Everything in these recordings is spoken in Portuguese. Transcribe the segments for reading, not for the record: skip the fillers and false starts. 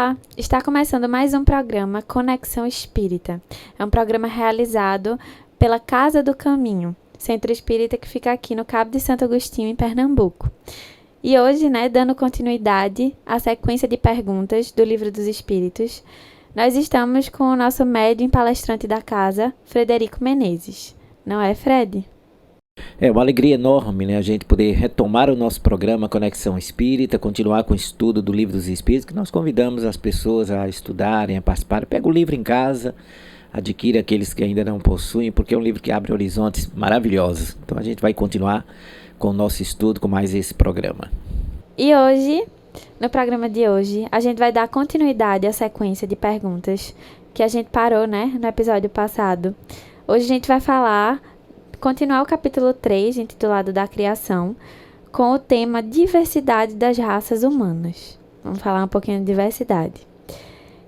Olá, está começando mais um programa Conexão Espírita. É um programa realizado pela Casa do Caminho, centro espírita que fica aqui no Cabo de Santo Agostinho, em Pernambuco. E hoje, dando continuidade à sequência de perguntas do Livro dos Espíritos, nós estamos com o nosso médium palestrante da casa, Frederico Menezes. Não é, Fred? É uma alegria enorme, a gente poder retomar o nosso programa Conexão Espírita, continuar com o estudo do Livro dos Espíritos, que nós convidamos as pessoas a estudarem, a participarem. Pega o livro em casa, adquira aqueles que ainda não possuem, porque é um livro que abre horizontes maravilhosos. Então a gente vai continuar com o nosso estudo, com mais esse programa. E hoje, no programa de hoje, a gente vai dar continuidade à sequência de perguntas que a gente parou, no episódio passado. Hoje a gente vai continuar o capítulo 3, intitulado Da Criação, com o tema Diversidade das Raças Humanas. Vamos falar um pouquinho de diversidade.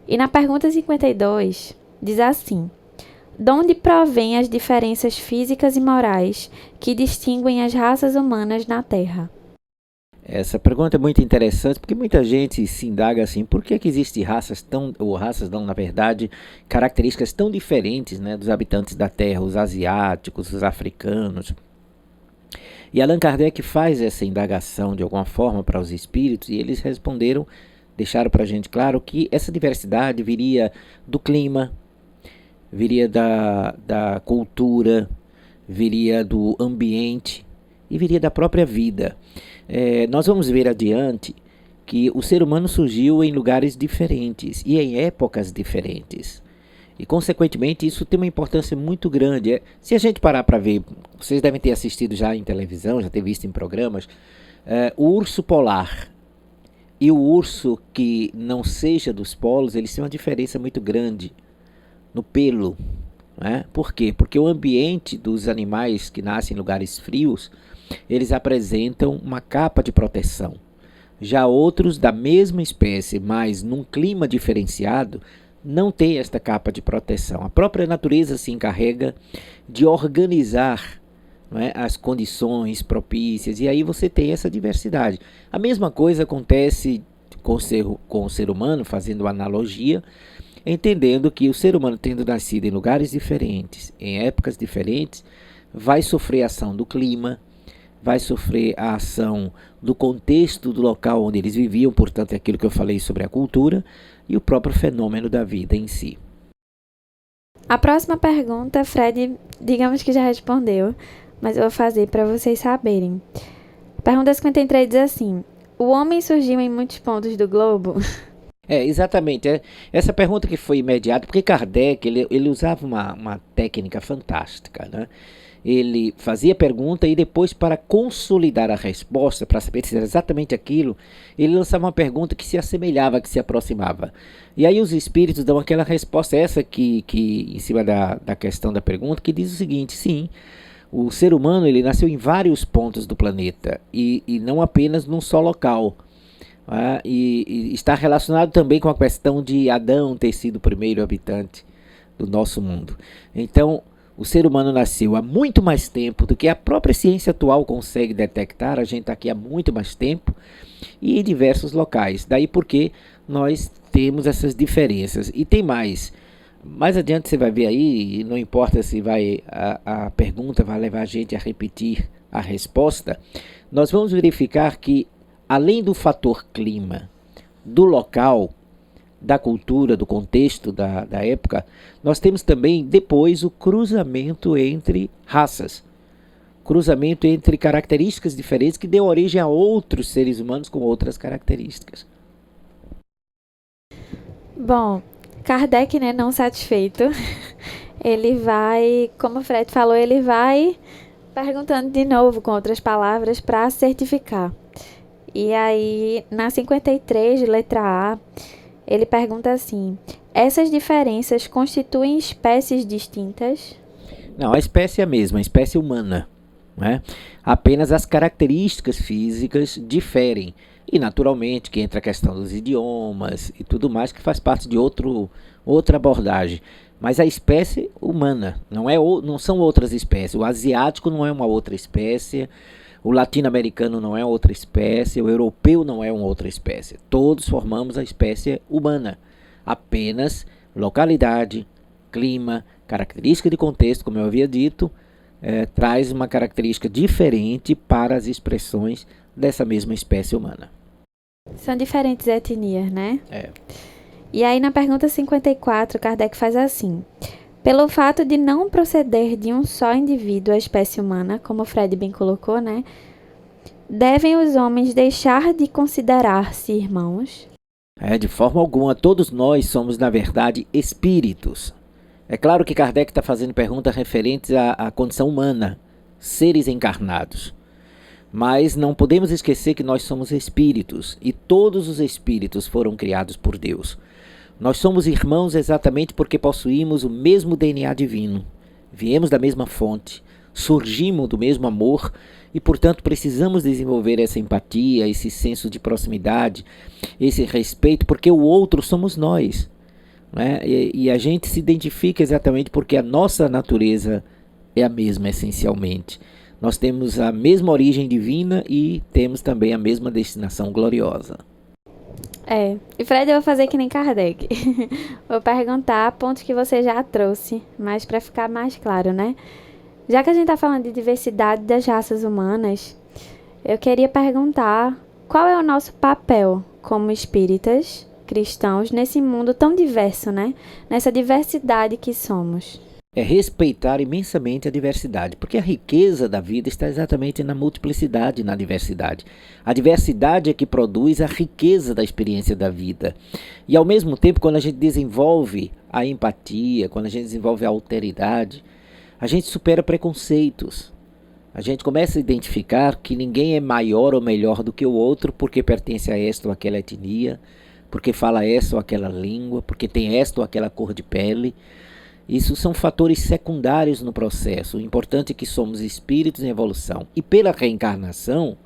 E na pergunta 52, diz assim: de onde provém as diferenças físicas e morais que distinguem as raças humanas na Terra? Essa pergunta é muito interessante, porque muita gente se indaga assim, por que existem raças na verdade, características tão diferentes, dos habitantes da Terra, os asiáticos, os africanos. E Allan Kardec faz essa indagação de alguma forma para os espíritos, e eles responderam, deixaram para a gente claro que essa diversidade viria do clima, viria da cultura, viria do ambiente e viria da própria vida. Nós vamos ver adiante que o ser humano surgiu em lugares diferentes e em épocas diferentes. E, consequentemente, isso tem uma importância muito grande. Se a gente parar para ver, vocês devem ter assistido já em televisão, já ter visto em programas, o urso polar e o urso que não seja dos polos, eles têm uma diferença muito grande no pelo. Por quê? Porque o ambiente dos animais que nascem em lugares frios, eles apresentam uma capa de proteção. Já outros da mesma espécie, mas num clima diferenciado, não tem esta capa de proteção. A própria natureza se encarrega de organizar as condições propícias, e aí você tem essa diversidade. A mesma coisa acontece com o ser humano, fazendo analogia, entendendo que o ser humano, tendo nascido em lugares diferentes, em épocas diferentes, vai sofrer a ação do clima, vai sofrer a ação do contexto do local onde eles viviam, portanto é aquilo que eu falei sobre a cultura e o próprio fenômeno da vida em si. A próxima pergunta, Fred, digamos que já respondeu, mas eu vou fazer para vocês saberem. A pergunta 53 diz assim: o homem surgiu em muitos pontos do globo? Exatamente. Essa pergunta que foi imediata, porque Kardec ele usava uma técnica fantástica, Ele fazia a pergunta e depois, para consolidar a resposta, para saber se era exatamente aquilo, ele lançava uma pergunta que se assemelhava, que se aproximava. E aí os espíritos dão aquela resposta, essa que em cima da questão da pergunta, que diz o seguinte: sim, o ser humano ele nasceu em vários pontos do planeta e não apenas num só local. E está relacionado também com a questão de Adão ter sido o primeiro habitante do nosso mundo. Então, o ser humano nasceu há muito mais tempo do que a própria ciência atual consegue detectar. A gente está aqui há muito mais tempo e em diversos locais. Daí porque nós temos essas diferenças. E tem mais. Mais adiante você vai ver aí, não importa se a pergunta vai levar a gente a repetir a resposta, nós vamos verificar que, além do fator clima, do local, da cultura, do contexto da época, nós temos também depois o cruzamento entre raças, cruzamento entre características diferentes que deu origem a outros seres humanos com outras características. Bom, Kardec, não satisfeito, ele vai, como o Fred falou, ele vai perguntando de novo com outras palavras para certificar. E aí, na 53, letra A, ele pergunta assim: essas diferenças constituem espécies distintas? Não, a espécie é a mesma, a espécie humana. Apenas as características físicas diferem. E, naturalmente, que entra a questão dos idiomas e tudo mais, que faz parte de outra abordagem. Mas a espécie humana, não são outras espécies. O asiático não é uma outra espécie. O latino-americano não é outra espécie, o europeu não é uma outra espécie. Todos formamos a espécie humana. Apenas localidade, clima, característica de contexto, como eu havia dito, traz uma característica diferente para as expressões dessa mesma espécie humana. São diferentes etnias, né? É. E aí na pergunta 54, Kardec faz assim: pelo fato de não proceder de um só indivíduo a espécie humana, como o Fred bem colocou, né? Devem os homens deixar de considerar-se irmãos? De forma alguma, todos nós somos, na verdade, espíritos. É claro que Kardec está fazendo perguntas referentes à condição humana, seres encarnados. Mas não podemos esquecer que nós somos espíritos, e todos os espíritos foram criados por Deus. Nós somos irmãos exatamente porque possuímos o mesmo DNA divino. Viemos da mesma fonte, surgimos do mesmo amor e, portanto, precisamos desenvolver essa empatia, esse senso de proximidade, esse respeito, porque o outro somos nós. Né? E a gente se identifica exatamente porque a nossa natureza é a mesma, essencialmente. Nós temos a mesma origem divina e temos também a mesma destinação gloriosa. E Fred, eu vou fazer que nem Kardec. Vou perguntar pontos que você já trouxe, mas para ficar mais claro, né? Já que a gente está falando de diversidade das raças humanas, eu queria perguntar qual é o nosso papel como espíritas cristãos nesse mundo tão diverso, né? Nessa diversidade que somos. É respeitar imensamente a diversidade, porque a riqueza da vida está exatamente na multiplicidade, na diversidade. A diversidade é que produz a riqueza da experiência da vida. E ao mesmo tempo, quando a gente desenvolve a empatia, quando a gente desenvolve a alteridade, a gente supera preconceitos. A gente começa a identificar que ninguém é maior ou melhor do que o outro porque pertence a esta ou aquela etnia, porque fala esta ou aquela língua, porque tem esta ou aquela cor de pele. Isso são fatores secundários no processo. O importante é que somos espíritos em evolução. E pela reencarnação,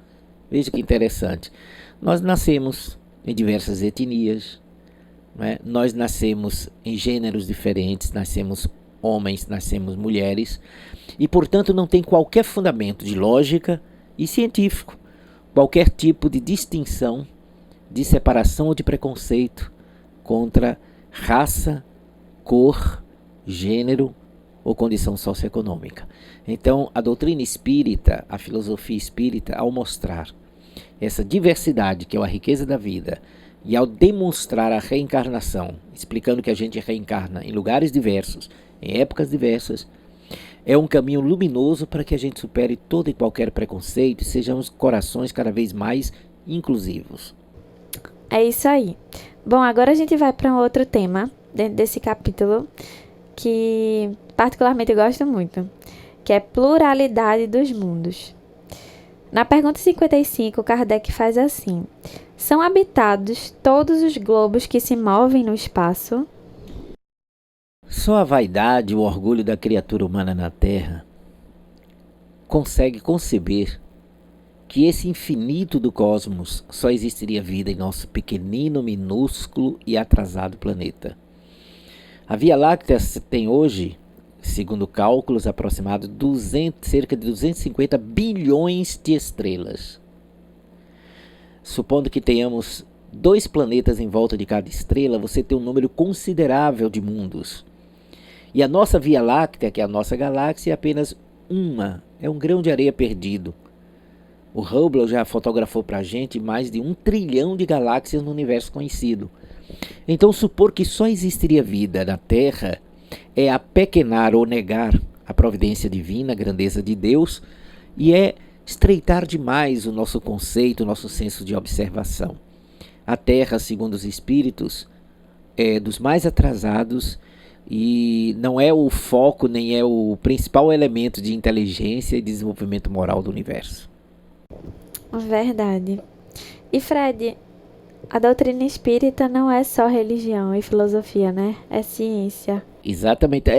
veja que interessante, nós nascemos em diversas etnias, né? Nós nascemos em gêneros diferentes, nascemos homens, nascemos mulheres, e portanto não tem qualquer fundamento de lógica e científico, qualquer tipo de distinção, de separação ou de preconceito contra raça, cor, gênero ou condição socioeconômica. Então, a doutrina espírita, a filosofia espírita, ao mostrar essa diversidade que é a riqueza da vida e ao demonstrar a reencarnação, explicando que a gente reencarna em lugares diversos, em épocas diversas, é um caminho luminoso para que a gente supere todo e qualquer preconceito e sejamos corações cada vez mais inclusivos. É isso aí. Bom, agora a gente vai para um outro tema dentro desse capítulo que particularmente eu gosto muito, que é pluralidade dos mundos. Na pergunta 55, Kardec faz assim: são habitados todos os globos que se movem no espaço? Só a vaidade e o orgulho da criatura humana na Terra consegue conceber que esse infinito do cosmos só existiria vida em nosso pequenino, minúsculo e atrasado planeta. A Via Láctea tem hoje, segundo cálculos aproximados, cerca de 250 bilhões de estrelas. Supondo que tenhamos 2 planetas em volta de cada estrela, você tem um número considerável de mundos. E a nossa Via Láctea, que é a nossa galáxia, é apenas uma, é um grão de areia perdido. O Hubble já fotografou para a gente mais de 1 trilhão de galáxias no universo conhecido. Então, supor que só existiria vida na Terra é apequenar ou negar a providência divina, a grandeza de Deus, e é estreitar demais o nosso conceito, o nosso senso de observação. A Terra, segundo os espíritos, é dos mais atrasados e não é o foco nem é o principal elemento de inteligência e desenvolvimento moral do universo. Verdade. E Fred, a doutrina espírita não é só religião e filosofia, né? É ciência. Exatamente.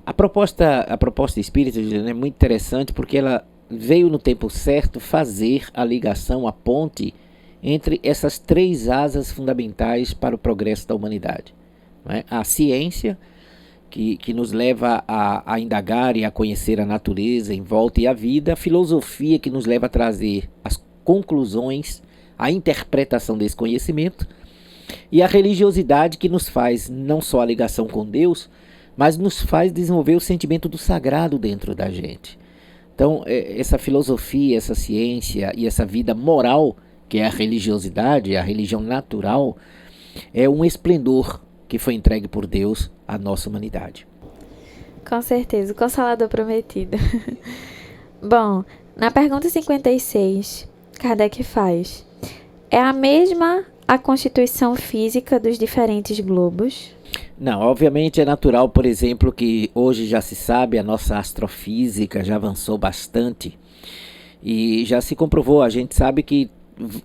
A proposta espírita, Juliana, é muito interessante porque ela veio no tempo certo fazer a ligação, a ponte entre essas 3 asas fundamentais para o progresso da humanidade, não é? A ciência, que nos leva a indagar e a conhecer a natureza em volta e a vida, a filosofia que nos leva a trazer as conclusões, a interpretação desse conhecimento, e a religiosidade que nos faz não só a ligação com Deus, mas nos faz desenvolver o sentimento do sagrado dentro da gente. Então, essa filosofia, essa ciência e essa vida moral, que é a religiosidade, a religião natural, é um esplendor que foi entregue por Deus à nossa humanidade. Com certeza, o Consolador prometido. Bom, na pergunta 56, Kardec faz: é a mesma a constituição física dos diferentes globos? Não, obviamente é natural, por exemplo, que hoje já se sabe, a nossa astrofísica já avançou bastante e já se comprovou, a gente sabe que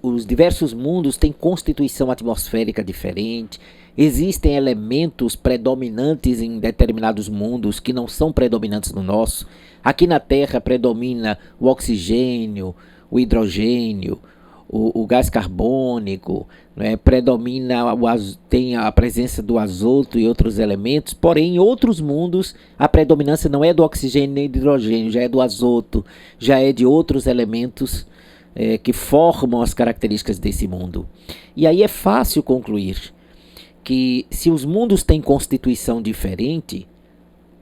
os diversos mundos têm constituição atmosférica diferente, existem elementos predominantes em determinados mundos que não são predominantes no nosso. Aqui na Terra predomina o oxigênio, o hidrogênio, o gás carbônico, né? Predomina, tem a presença do azoto e outros elementos, porém em outros mundos a predominância não é do oxigênio nem do hidrogênio, já é do azoto, já é de outros elementos que formam as características desse mundo. E aí é fácil concluir que se os mundos têm constituição diferente,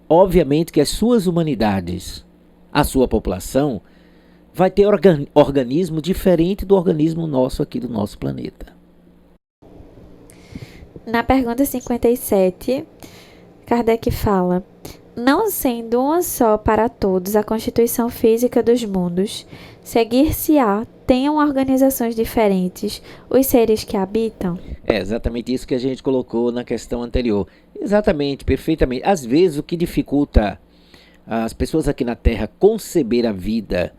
obviamente que as suas humanidades, a sua população, vai ter organismo diferente do organismo nosso aqui do nosso planeta. Na pergunta 57, Kardec fala: não sendo uma só para todos a constituição física dos mundos, seguir-se-á tenham organizações diferentes os seres que habitam? É exatamente isso que a gente colocou na questão anterior. Exatamente, perfeitamente. Às vezes o que dificulta as pessoas aqui na Terra conceber a vida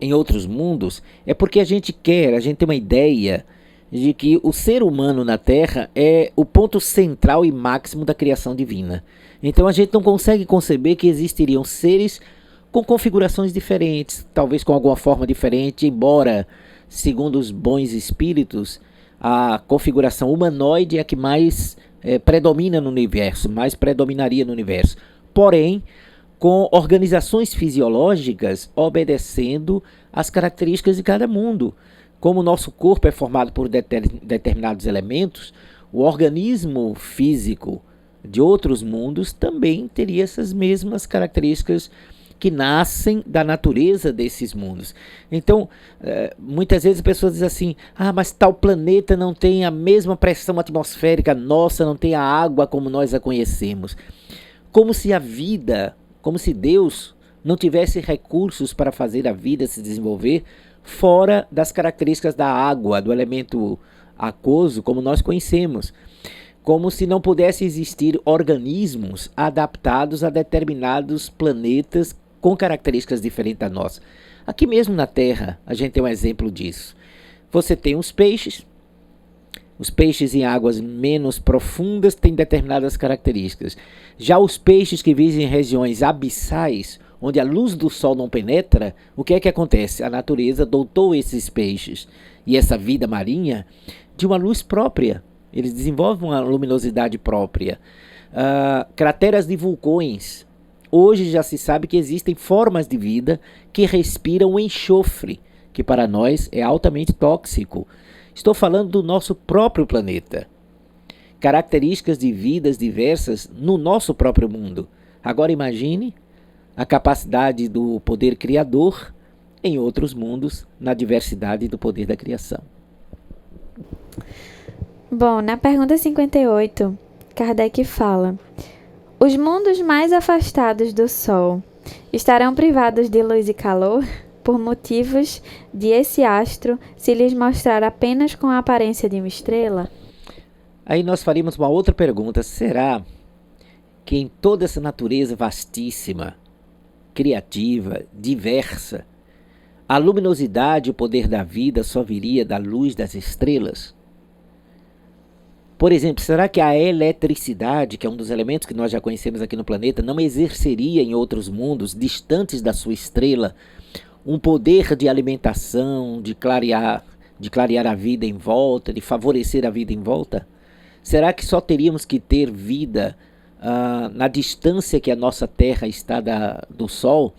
em outros mundos é porque a gente tem uma ideia de que o ser humano na Terra é o ponto central e máximo da criação divina. Então a gente não consegue conceber que existiriam seres com configurações diferentes, talvez com alguma forma diferente, embora, segundo os bons espíritos, a configuração humanoide é a que mais predomina no universo, mais predominaria no universo. Porém, com organizações fisiológicas obedecendo às características de cada mundo. Como o nosso corpo é formado por determinados elementos, o organismo físico de outros mundos também teria essas mesmas características que nascem da natureza desses mundos. Então, muitas vezes as pessoas dizem assim: mas tal planeta não tem a mesma pressão atmosférica nossa, não tem a água como nós a conhecemos. Como se Deus não tivesse recursos para fazer a vida se desenvolver fora das características da água, do elemento aquoso, como nós conhecemos. Como se não pudesse existir organismos adaptados a determinados planetas com características diferentes da nossa. Aqui mesmo na Terra, a gente tem um exemplo disso. Você tem os peixes em águas menos profundas têm determinadas características. Já os peixes que vivem em regiões abissais, onde a luz do sol não penetra, o que é que acontece? A natureza dotou esses peixes e essa vida marinha de uma luz própria. Eles desenvolvem uma luminosidade própria. Crateras de vulcões. Hoje já se sabe que existem formas de vida que respiram o enxofre, que para nós é altamente tóxico. Estou falando do nosso próprio planeta. Características de vidas diversas no nosso próprio mundo. Agora imagine a capacidade do poder criador em outros mundos, na diversidade do poder da criação. Bom, na pergunta 58, Kardec fala: os mundos mais afastados do Sol estarão privados de luz e calor por motivos de esse astro se lhes mostrar apenas com a aparência de uma estrela? Aí nós faríamos uma outra pergunta: será que em toda essa natureza vastíssima, criativa, diversa, a luminosidade e o poder da vida só viria da luz das estrelas? Por exemplo, será que a eletricidade, que é um dos elementos que nós já conhecemos aqui no planeta, não exerceria em outros mundos, distantes da sua estrela, um poder de alimentação, de clarear a vida em volta, de favorecer a vida em volta? Será que só teríamos que ter vida na distância que a nossa Terra está do Sol.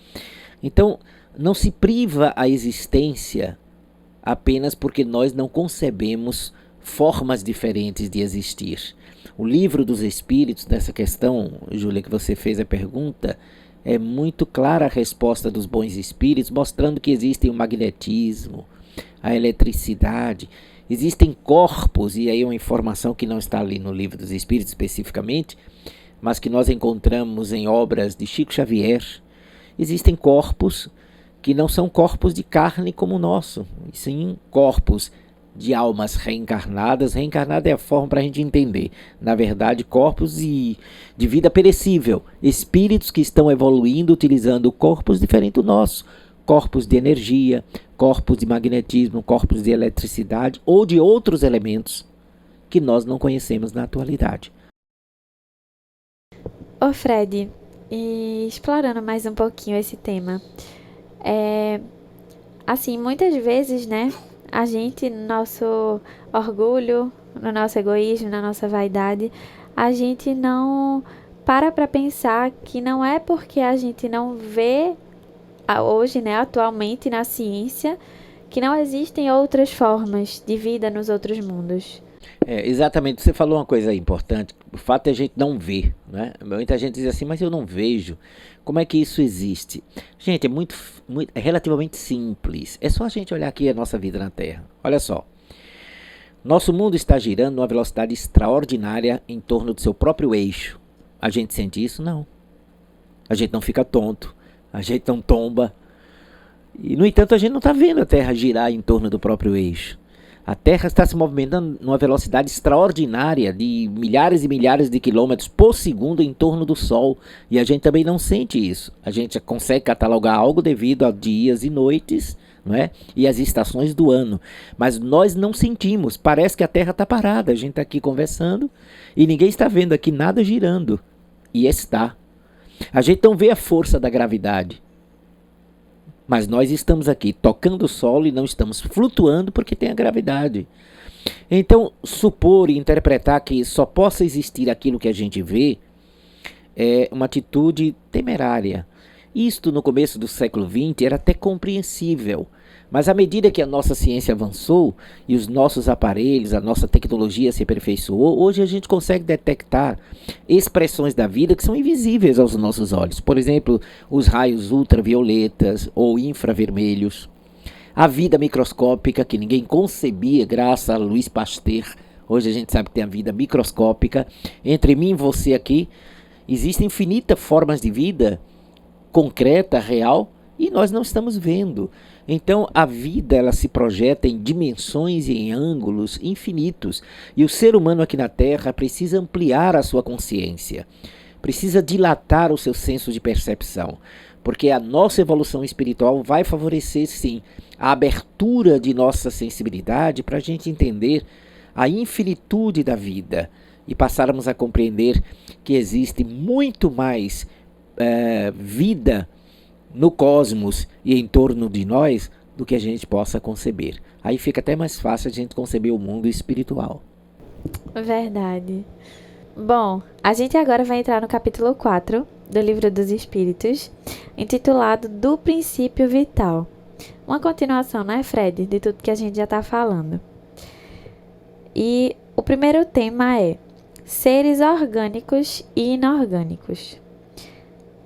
Então, não se priva a existência apenas porque nós não concebemos formas diferentes de existir. O Livro dos Espíritos, nessa questão, Júlia, que você fez a pergunta, é muito clara a resposta dos bons espíritos, mostrando que existem o magnetismo, a eletricidade, existem corpos, e aí é uma informação que não está ali no Livro dos Espíritos especificamente, mas que nós encontramos em obras de Chico Xavier. Existem corpos que não são corpos de carne como o nosso, e sim corpos de almas reencarnadas. Reencarnada é a forma para a gente entender. Na verdade, corpos de vida perecível. Espíritos que estão evoluindo utilizando corpos diferentes do nosso. Corpos de energia, corpos de magnetismo, corpos de eletricidade ou de outros elementos que nós não conhecemos na atualidade. Ô Fred, e explorando mais um pouquinho esse tema, assim, muitas vezes, né, a gente, no nosso orgulho, no nosso egoísmo, na nossa vaidade, a gente não para pensar que não é porque a gente não vê hoje, né, atualmente na ciência, que não existem outras formas de vida nos outros mundos. Exatamente, você falou uma coisa importante, o fato é a gente não ver, né? Muita gente diz assim, mas eu não vejo, como é que isso existe? Gente, é relativamente simples, é só a gente olhar aqui a nossa vida na Terra, olha só, nosso mundo está girando numa velocidade extraordinária em torno do seu próprio eixo. A gente sente isso? Não. A gente não fica tonto, a gente não tomba, e no entanto a gente não está vendo a Terra girar em torno do próprio eixo. A Terra está se movimentando numa velocidade extraordinária de milhares e milhares de quilômetros por segundo em torno do Sol. E a gente também não sente isso. A gente consegue catalogar algo devido a dias e noites, não é? E as estações do ano. Mas nós não sentimos. Parece que a Terra está parada. A gente está aqui conversando e ninguém está vendo aqui nada girando. E está. A gente não vê a força da gravidade. Mas nós estamos aqui tocando o solo e não estamos flutuando porque tem a gravidade. Então, supor e interpretar que só possa existir aquilo que a gente vê é uma atitude temerária. Isto no começo do século XX era até compreensível. Mas à medida que a nossa ciência avançou e os nossos aparelhos, a nossa tecnologia se aperfeiçoou, hoje a gente consegue detectar expressões da vida que são invisíveis aos nossos olhos. Por exemplo, os raios ultravioletas ou infravermelhos. A vida microscópica que ninguém concebia graças a Louis Pasteur. Hoje a gente sabe que tem a vida microscópica. Entre mim e você aqui, existem infinitas formas de vida concreta, real, e nós não estamos vendo. Então a vida ela se projeta em dimensões e em ângulos infinitos. E o ser humano aqui na Terra precisa ampliar a sua consciência. Precisa dilatar o seu senso de percepção. Porque a nossa evolução espiritual vai favorecer sim a abertura de nossa sensibilidade para a gente entender a infinitude da vida. E passarmos a compreender que existe muito mais vida no cosmos e em torno de nós do que a gente possa conceber. Aí fica até mais fácil a gente conceber o mundo espiritual. Verdade. Bom, a gente agora vai entrar no capítulo 4 do Livro dos Espíritos, intitulado Do Princípio Vital. Uma continuação, né, Fred, de tudo que a gente já está falando. E o primeiro tema é seres orgânicos e inorgânicos.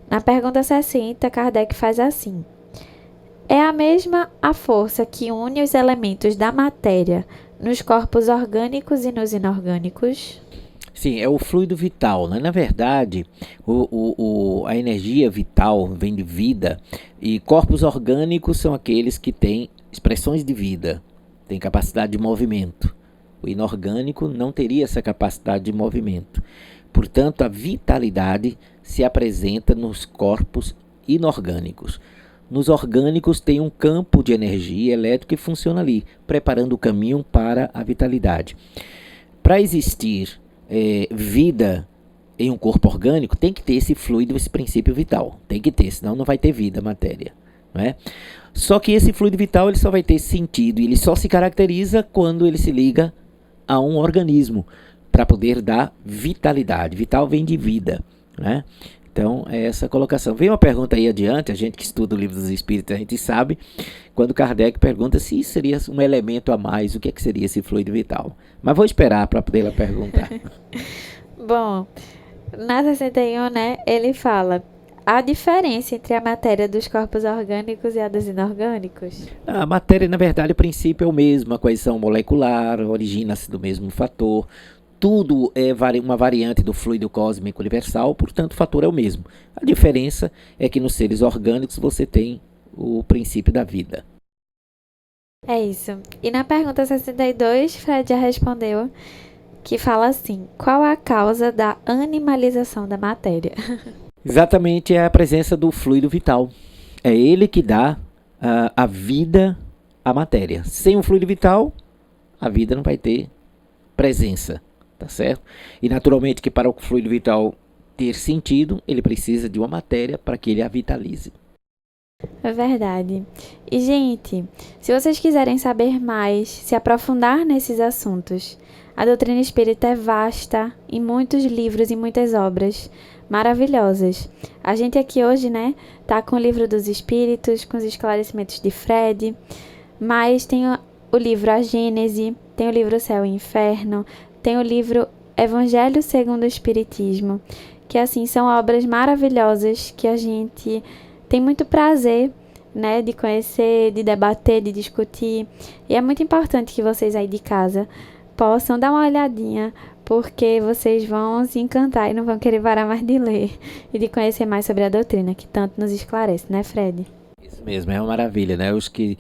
Na pergunta 60, Kardec faz assim: é a mesma a força que une os elementos da matéria nos corpos orgânicos e nos inorgânicos? Sim, é o fluido vital, né? Na verdade, a energia vital vem de vida, e corpos orgânicos são aqueles que têm expressões de vida, têm capacidade de movimento. O inorgânico não teria essa capacidade de movimento. Portanto, a vitalidade se apresenta nos corpos inorgânicos. Nos orgânicos tem um campo de energia elétrica que funciona ali, preparando o caminho para a vitalidade. Para existir vida em um corpo orgânico, tem que ter esse fluido, esse princípio vital. Tem que ter, senão não vai ter vida, matéria. Não é? Só que esse fluido vital ele só vai ter sentido, ele só se caracteriza quando ele se liga a um organismo. para poder dar vitalidade. Vital vem de vida, né? Então, é essa colocação. Vem uma pergunta aí adiante, a gente que estuda o Livro dos Espíritos, a gente sabe, quando Kardec pergunta se isso seria um elemento a mais, o que é que seria esse fluido vital. Mas vou esperar para poder ela perguntar. Bom, na 61, né, ele fala a diferença entre a matéria dos corpos orgânicos e a dos inorgânicos. A matéria, na verdade, o princípio é o mesmo, a coesão molecular, origina-se do mesmo fator. Tudo é uma variante do fluido cósmico universal, portanto o fator é o mesmo. A diferença é que nos seres orgânicos você tem o princípio da vida. É isso. E na pergunta 62, Fred já respondeu que fala assim: qual a causa da animalização da matéria? Exatamente, é a presença do fluido vital. É ele que dá a vida à matéria. Sem o fluido vital, a vida não vai ter presença. Tá certo? E naturalmente que para o fluido vital ter sentido, ele precisa de uma matéria para que ele a vitalize. É verdade. E, gente, se vocês quiserem saber mais, se aprofundar nesses assuntos, a doutrina espírita é vasta, em muitos livros e muitas obras maravilhosas. A gente aqui hoje, né, tá com o Livro dos Espíritos, com os esclarecimentos de Fred, mas tem o livro A Gênese, tem o livro Céu e Inferno, tem o livro Evangelho segundo o Espiritismo, que assim são obras maravilhosas que a gente tem muito prazer, né, de conhecer, de debater, de discutir. E é muito importante que vocês aí de casa possam dar uma olhadinha, porque vocês vão se encantar e não vão querer parar mais de ler e de conhecer mais sobre a doutrina, que tanto nos esclarece, né, Fred? Isso mesmo, é uma maravilha, né? Os que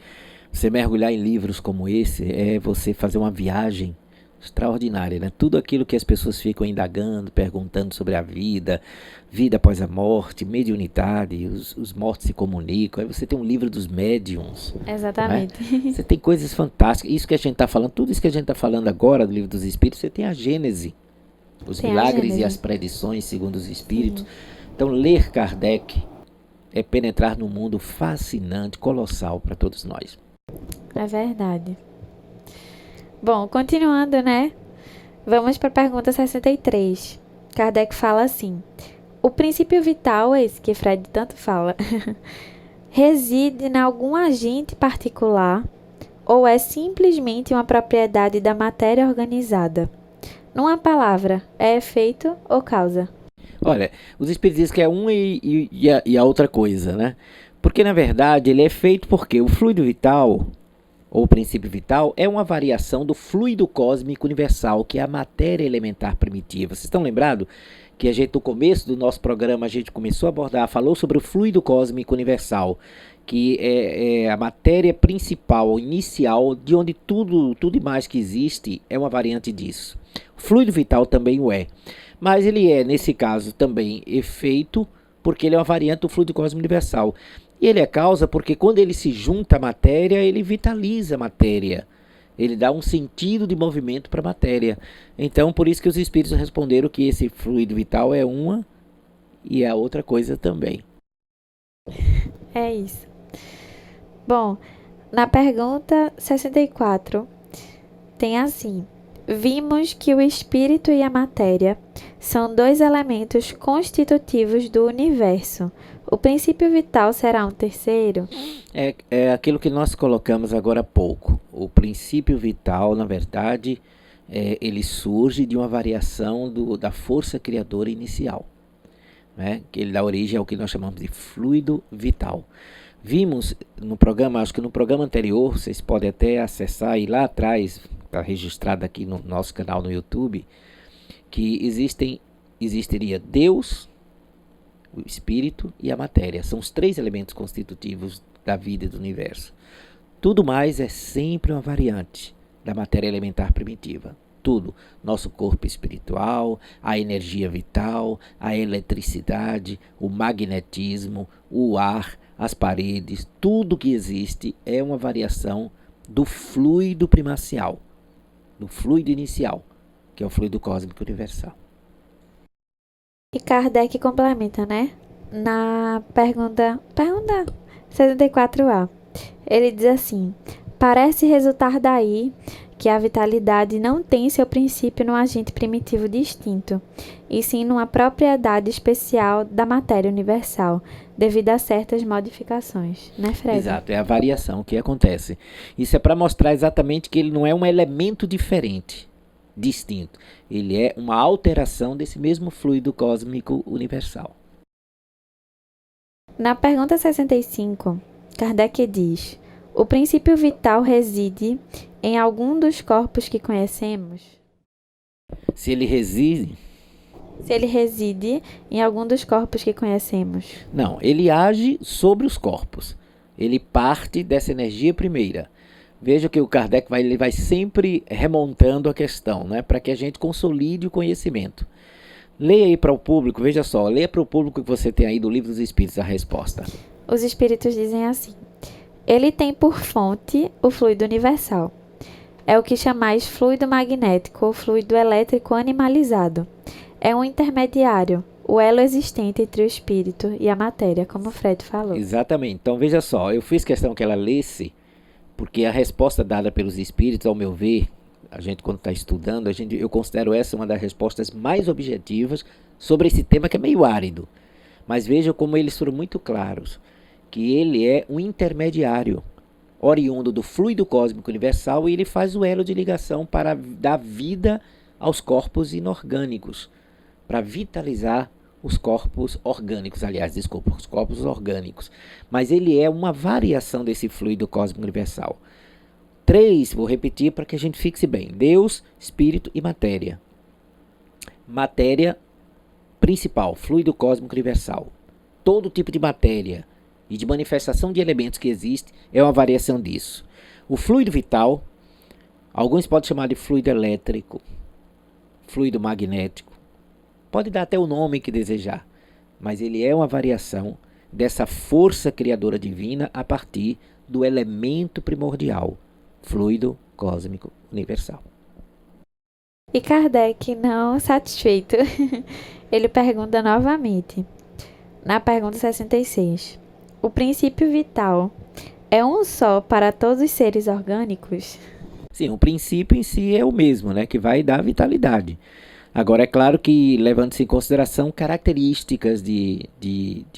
você mergulhar em livros como esse é você fazer uma viagem extraordinária, né? Tudo aquilo que as pessoas ficam indagando, perguntando sobre a vida, vida após a morte, mediunidade, os mortos se comunicam. Aí você tem um livro dos médiuns. Exatamente. Né? Você tem coisas fantásticas. Isso que a gente está falando, tudo isso que a gente está falando agora do livro dos Espíritos, você tem a Gênese, os Tem a milagres Gênese. e as predições segundo os Espíritos. Então, ler Kardec é penetrar num mundo fascinante, colossal para todos nós. É verdade. Bom, continuando, né? Vamos para a pergunta 63. Kardec fala assim: o princípio vital, esse que Fred tanto fala, reside em algum agente particular ou é simplesmente uma propriedade da matéria organizada? Numa palavra, é efeito ou causa? Olha, os Espíritos dizem que é uma e a outra coisa, né? Porque, na verdade, ele é feito porque o fluido vital, ou o princípio vital, é uma variação do fluido cósmico universal, que é a matéria elementar primitiva. Vocês estão lembrados que a gente, no começo do nosso programa, a gente começou a abordar, falou sobre o fluido cósmico universal, que é a matéria principal, inicial, de onde tudo e mais que existe é uma variante disso. O fluido vital também o é. Mas ele é, nesse caso, também efeito, porque ele é uma variante do fluido cósmico universal. E ele é causa porque quando ele se junta à matéria, ele vitaliza a matéria. Ele dá um sentido de movimento para a matéria. Então, por isso que os espíritos responderam que esse fluido vital é uma e a outra coisa também. É isso. Bom, na pergunta 64, tem assim: vimos que o espírito e a matéria são dois elementos constitutivos do universo. O princípio vital será um terceiro? É aquilo que nós colocamos agora há pouco. O princípio vital, na verdade, ele surge de uma variação da força criadora inicial, né? Que ele dá origem ao que nós chamamos de fluido vital. Vimos no programa, acho que no programa anterior, vocês podem até acessar e lá atrás, está registrado aqui no nosso canal no YouTube, que existiria Deus, o espírito e a matéria. São os três elementos constitutivos da vida e do universo. Tudo mais é sempre uma variante da matéria elementar primitiva. Tudo. Nosso corpo espiritual, a energia vital, a eletricidade, o magnetismo, o ar, as paredes, tudo que existe é uma variação do fluido primacial, do fluido inicial, que é o fluido cósmico universal. E Kardec complementa, né? Na pergunta 64A. Ele diz assim: parece resultar daí que a vitalidade não tem seu princípio no agente primitivo distinto, e sim numa propriedade especial da matéria universal, devido a certas modificações, né, Fred? Exato, é a variação que acontece. Isso é para mostrar exatamente que ele não é um elemento diferente, distinto. Ele é uma alteração desse mesmo fluido cósmico universal. Na pergunta 65, Kardec diz: o princípio vital reside em algum dos corpos que conhecemos? Se ele reside, Se ele reside em algum dos corpos que conhecemos. não, ele age sobre os corpos. Ele parte dessa energia primeira. Veja que o Kardec ele vai sempre remontando a questão, né, para que a gente consolide o conhecimento. Leia aí para o público, veja só, leia para o público que você tem aí do Livro dos Espíritos a resposta. Os espíritos dizem assim: ele tem por fonte o fluido universal. É o que chamais fluido magnético ou fluido elétrico animalizado. É um intermediário, o elo existente entre o espírito e a matéria, como o Fred falou. Exatamente. Então veja só, eu fiz questão que ela lesse, porque a resposta dada pelos espíritos, ao meu ver, a gente quando está estudando, eu considero essa uma das respostas mais objetivas sobre esse tema que é meio árido. Mas veja como eles foram muito claros, que ele é um intermediário, oriundo do fluido cósmico universal, e ele faz o elo de ligação para dar vida aos corpos inorgânicos, para vitalizar os corpos orgânicos, os corpos orgânicos. Mas ele é uma variação desse fluido cósmico universal. 3, vou repetir para que a gente fixe bem: Deus, Espírito e matéria. Matéria principal, fluido cósmico universal. Todo tipo de matéria e de manifestação de elementos que existe é uma variação disso. O fluido vital, alguns podem chamar de fluido elétrico, fluido magnético. Pode dar até o nome que desejar, mas ele é uma variação dessa força criadora divina a partir do elemento primordial, fluido cósmico universal. E Kardec, não satisfeito, ele pergunta novamente, na pergunta 66. O princípio vital é um só para todos os seres orgânicos? Sim, o princípio em si é o mesmo, né, que vai dar vitalidade. Agora, é claro que, levando-se em consideração características de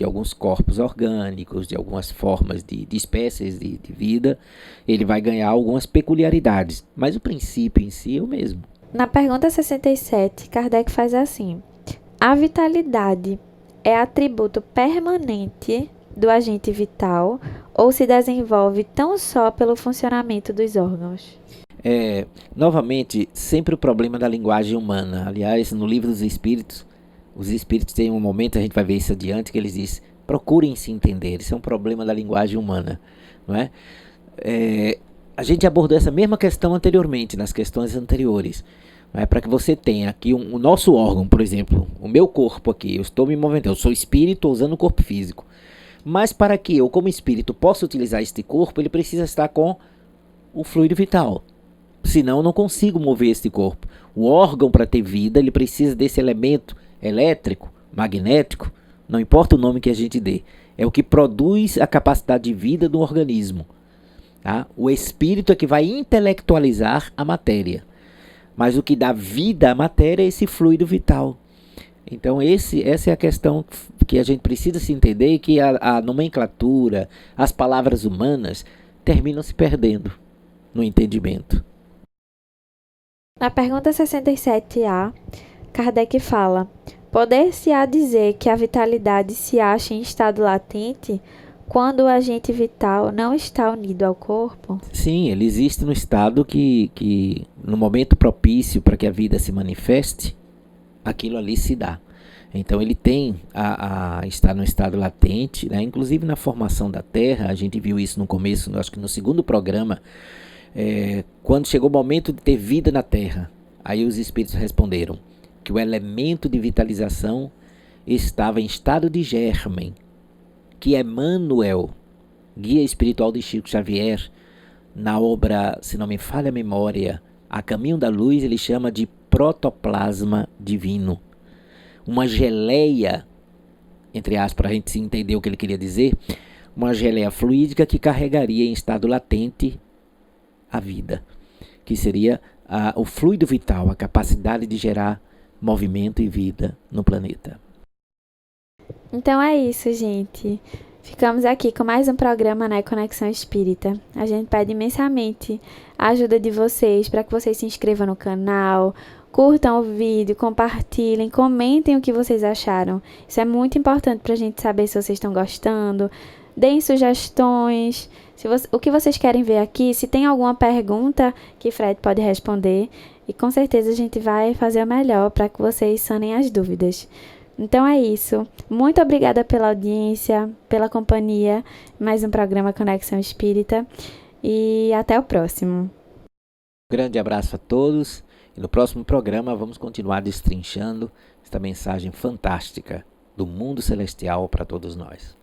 alguns corpos orgânicos, de algumas formas de espécies de vida, ele vai ganhar algumas peculiaridades. Mas o princípio em si é o mesmo. Na pergunta 67, Kardec faz assim: a vitalidade é atributo permanente do agente vital ou se desenvolve tão só pelo funcionamento dos órgãos? Novamente, sempre o problema da linguagem humana. Aliás, no Livro dos Espíritos, os Espíritos têm um momento, a gente vai ver isso adiante, que eles dizem: procurem se entender. Isso é um problema da linguagem humana, não é? A gente abordou essa mesma questão anteriormente, nas questões anteriores. Não é? Para que você tenha aqui o nosso órgão, por exemplo, o meu corpo aqui, eu estou me movendo, eu sou espírito, estou usando o corpo físico. Mas para que eu, como espírito, possa utilizar este corpo, ele precisa estar com o fluido vital. Senão eu não consigo mover este corpo. O órgão, para ter vida, ele precisa desse elemento elétrico, magnético, não importa o nome que a gente dê. É o que produz a capacidade de vida do organismo. Tá? O espírito é que vai intelectualizar a matéria. Mas o que dá vida à matéria é esse fluido vital. Então essa é a questão que a gente precisa se entender, e que a nomenclatura, as palavras humanas terminam se perdendo no entendimento. Na pergunta 67A, Kardec fala: poder-se-á dizer que a vitalidade se acha em estado latente quando o agente vital não está unido ao corpo? Sim, ele existe no estado que no momento propício para que a vida se manifeste, aquilo ali se dá. Então ele tem está no estado latente, né? Inclusive na formação da Terra, a gente viu isso no começo, acho que no segundo programa, quando chegou o momento de ter vida na Terra, aí os espíritos responderam que o elemento de vitalização estava em estado de germen, que Emmanuel, guia espiritual de Chico Xavier, na obra, se não me falha a memória, A Caminho da Luz, ele chama de protoplasma divino. Uma geleia, entre aspas, para a gente se entender o que ele queria dizer, uma geleia fluídica que carregaria em estado latente a vida, que seria o fluido vital, a capacidade de gerar movimento e vida no planeta. Então é isso, gente. Ficamos aqui com mais um programa, né, Conexão Espírita. A gente pede imensamente a ajuda de vocês para que vocês se inscrevam no canal, curtam o vídeo, compartilhem, comentem o que vocês acharam. Isso é muito importante para a gente saber se vocês estão gostando. Deem sugestões, o que vocês querem ver aqui, se tem alguma pergunta que Fred pode responder. E com certeza a gente vai fazer o melhor para que vocês sanem as dúvidas. Então é isso. Muito obrigada pela audiência, pela companhia. Mais um programa Conexão Espírita. E até o próximo. Grande abraço a todos. E no próximo programa vamos continuar destrinchando esta mensagem fantástica do mundo celestial para todos nós.